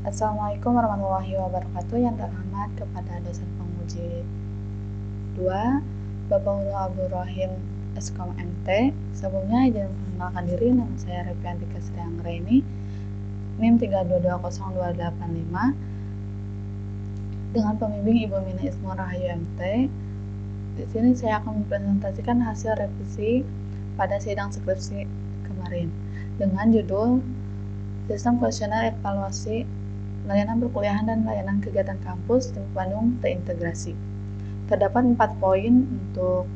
Assalamualaikum warahmatullahi wabarakatuh. Yang terhormat kepada dosen penguji 2, Bapak Nurul Abdul Rahim Skom MT. Sebelumnya izin memperkenalkan diri, nama saya Repiantika Sri Anggraini, NIM 3220285, dengan pembimbing Ibu Mina Ismur Rahayu MT. Di sini saya akan mempresentasikan hasil revisi pada sidang skripsi kemarin dengan judul Sistem Kuesioner Evaluasi Layanan Perkuliahan dan Layanan Kegiatan Kampus di Bandung Terintegrasi. Terdapat 4 poin untuk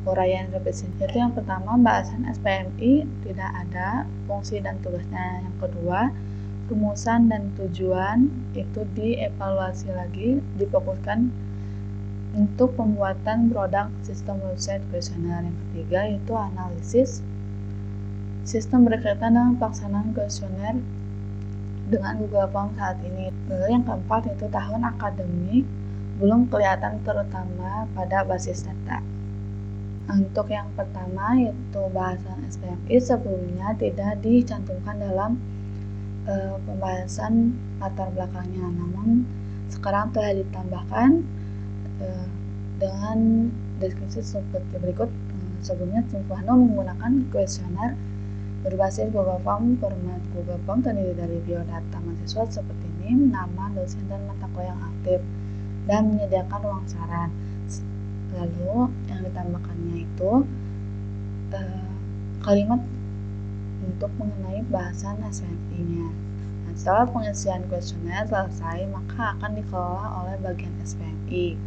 uraian revisi. Yaitu yang pertama, bahasan SPMI tidak ada fungsi dan tugasnya. Yang kedua, rumusan dan tujuan itu dievaluasi lagi, difokuskan untuk pembuatan produk sistem website kuesioner. Yang ketiga yaitu analisis sistem berkaitan dengan pelaksanaan kuesioner dengan Google Form saat ini. Lalu yang keempat yaitu tahun akademik belum kelihatan terutama pada basis data. Untuk yang pertama yaitu bahasan SPMI sebelumnya tidak dicantumkan dalam pembahasan latar belakangnya, namun sekarang telah ditambahkan dengan deskripsi seperti berikut. Sebelumnya tim Puhano menggunakan kuesioner berbasis Google Form. Format Google Form terdiri dari biodata mahasiswa seperti NIM, nama, dosen, dan mata kuliah yang aktif, dan menyediakan ruang saran. Lalu yang ditambahkannya itu kalimat untuk mengenai bahasan SPMI-nya. Nah, setelah pengisian kuesioner selesai, maka akan dikelola oleh bagian SPMI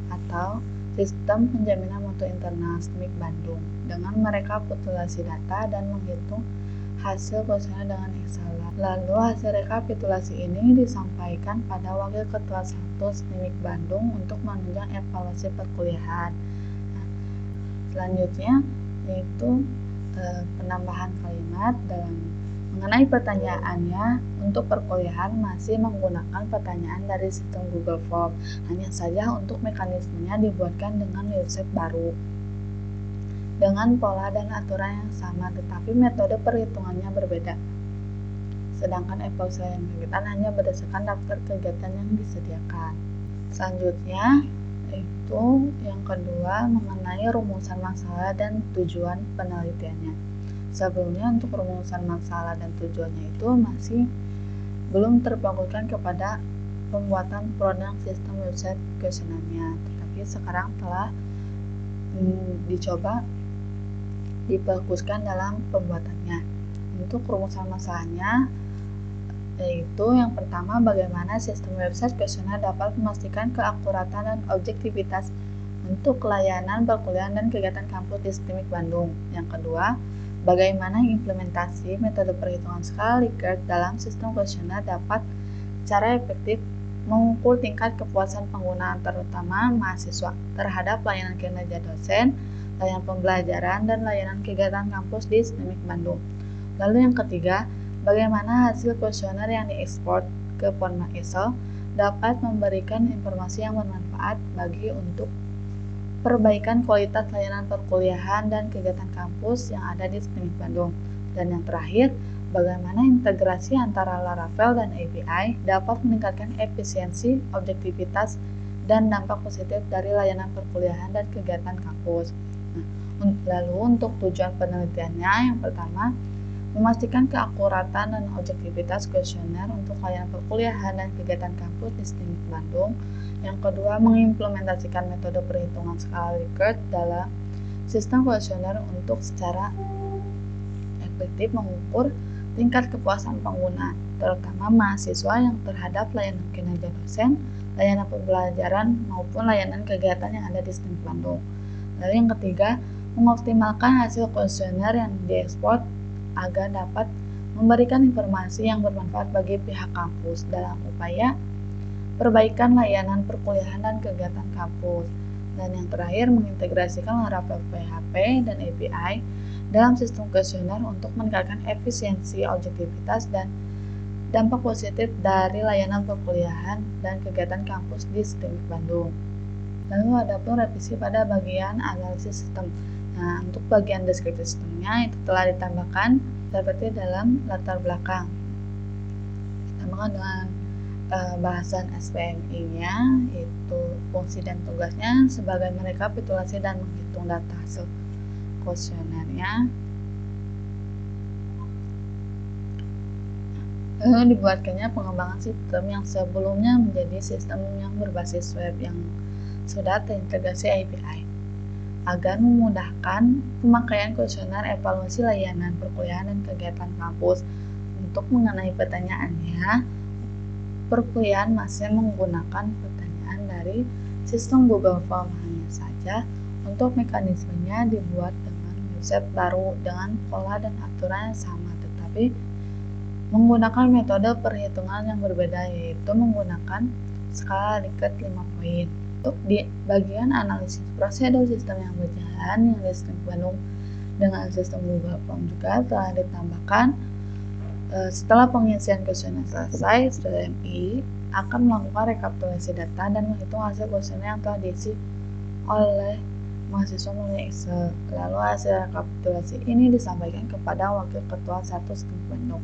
atau Sistem Penjaminan Mutu Internal STMIK Bandung dengan merekapitulasi data dan menghitung hasil kuesioner dengan Excel. Lalu hasil rekapitulasi ini disampaikan pada Wakil Ketua 1 STMIK Bandung untuk menunjang evaluasi perkuliahan. Nah, selanjutnya yaitu penambahan kalimat dalam mengenai pertanyaannya. Untuk perkuliahan masih menggunakan pertanyaan dari sistem Google Form, hanya saja untuk mekanismenya dibuatkan dengan website baru dengan pola dan aturan yang sama, tetapi metode perhitungannya berbeda. Sedangkan evaluasi kegiatan hanya berdasarkan daftar kegiatan yang disediakan. Selanjutnya itu yang kedua mengenai rumusan masalah dan tujuan penelitiannya. Sebelumnya untuk rumusan masalah dan tujuannya itu masih belum terfokuskan kepada pembuatan produk sistem website kuesionernya, tetapi sekarang telah dicoba difokuskan dalam pembuatannya. Untuk rumusan masalahnya yaitu yang pertama, bagaimana sistem website kuesioner dapat memastikan keakuratan dan objektivitas untuk layanan perkuliahan dan kegiatan kampus di STMIK Bandung. Yang kedua, bagaimana implementasi metode perhitungan skala Likert dalam sistem kuesioner dapat secara efektif mengukur tingkat kepuasan pengguna terutama mahasiswa terhadap layanan kinerja dosen, layanan pembelajaran, dan layanan kegiatan kampus di STMIK Bandung. Lalu yang ketiga, bagaimana hasil kuesioner yang diekspor ke format Excel dapat memberikan informasi yang bermanfaat bagi untuk perbaikan kualitas layanan perkuliahan dan kegiatan kampus yang ada di STMIK Bandung. Dan yang terakhir, bagaimana integrasi antara Laravel dan API dapat meningkatkan efisiensi, objektivitas, dan dampak positif dari layanan perkuliahan dan kegiatan kampus. Nah, lalu untuk tujuan penelitiannya, yang pertama, memastikan keakuratan dan objektivitas kuesioner untuk layanan perkuliahan dan kegiatan kampus di STMIK Bandung. Yang kedua, mengimplementasikan metode perhitungan skala Likert dalam sistem kuesioner untuk secara efektif mengukur tingkat kepuasan pengguna, terutama mahasiswa yang terhadap layanan kinerja dosen, layanan pembelajaran, maupun layanan kegiatan yang ada di STMIK Bandung. Lalu yang ketiga, mengoptimalkan hasil kuesioner yang diekspor agar dapat memberikan informasi yang bermanfaat bagi pihak kampus dalam upaya perbaikan layanan perkuliahan dan kegiatan kampus. Dan yang terakhir, mengintegrasikan Laravel PHP dan API dalam sistem kuesioner untuk meningkatkan efisiensi, objektivitas, dan dampak positif dari layanan perkuliahan dan kegiatan kampus di STMIK Bandung. Lalu ada pun revisi pada bagian analisis sistem. Nah, untuk bagian deskripsi sistemnya itu telah ditambahkan seperti dalam latar belakang. Ditambahkan dengan bahasan SPMI-nya, yaitu fungsi dan tugasnya sebagai merekapitulasi dan menghitung data hasil kuesionernya. Lalu dibuatkannya pengembangan sistem yang sebelumnya menjadi sistem yang berbasis web yang sudah terintegrasi API, agar memudahkan pemakaian kuesioner evaluasi layanan perkuliahan dan kegiatan kampus. Untuk mengenai pertanyaannya, perkuliahan masih menggunakan pertanyaan dari sistem Google Form hanya saja untuk mekanismenya dibuat dengan website baru dengan pola dan aturan yang sama, tetapi menggunakan metode perhitungan yang berbeda, yaitu menggunakan skala Likert 5 poin. Untuk di bagian analisis prosedur sistem yang berjalan yang disebut dengan sistem Google Form juga telah ditambahkan. Setelah pengisian kuesioner selesai, SPMI akan melakukan rekapitulasi data dan menghitung hasil kuesioner yang telah diisi oleh mahasiswa melalui Excel. Lalu hasil rekapitulasi ini disampaikan kepada Wakil Ketua 1 Sisdikbud Bandung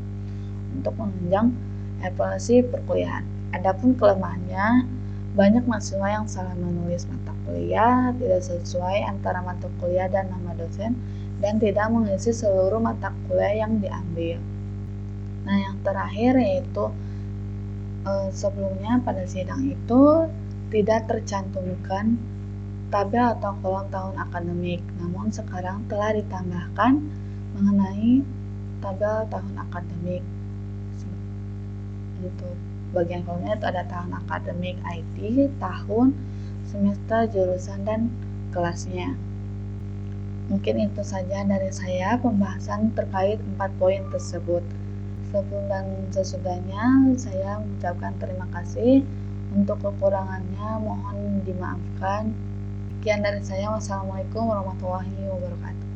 untuk menunjang evaluasi perkuliahan. Adapun kelemahannya, banyak mahasiswa yang salah menulis mata kuliah, tidak sesuai antara mata kuliah dan nama dosen, dan tidak mengisi seluruh mata kuliah yang diambil. Nah, yang terakhir yaitu sebelumnya pada sidang itu tidak tercantumkan tabel atau kolom tahun akademik, namun sekarang telah ditambahkan mengenai tabel tahun akademik. Untuk bagian kolomnya itu ada tahun akademik IT, tahun, semester, jurusan, dan kelasnya. Mungkin itu saja dari saya pembahasan terkait 4 poin tersebut. Sebelum dan sesudahnya saya mengucapkan terima kasih. Untuk kekurangannya mohon dimaafkan. Sekian dari saya. Wassalamualaikum warahmatullahi wabarakatuh.